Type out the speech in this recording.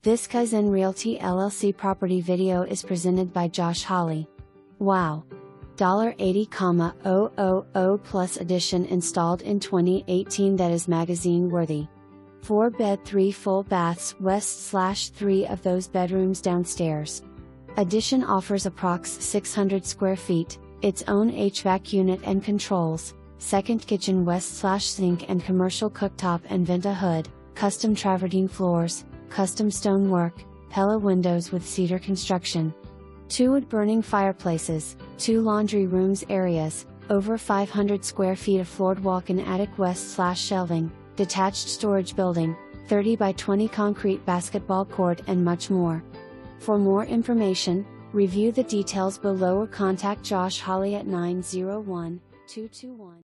This Kaizen Realty LLC property video is presented by Josh Holley. Wow! $80,000 plus addition installed in 2018 that is magazine worthy. 4-bed 3 full baths west/3 of those bedrooms downstairs. Addition offers approx 600 square feet, its own HVAC unit and controls, second kitchen west/sink and commercial cooktop and vent hood, custom travertine floors, custom stonework, Pella windows with cedar construction. 2 wood-burning fireplaces, 2 laundry rooms areas, over 500 square feet of floored walk-in attic west/shelving, detached storage building, 30 by 20 concrete basketball court and much more. For more information, review the details below or contact Josh Holley at 901-221.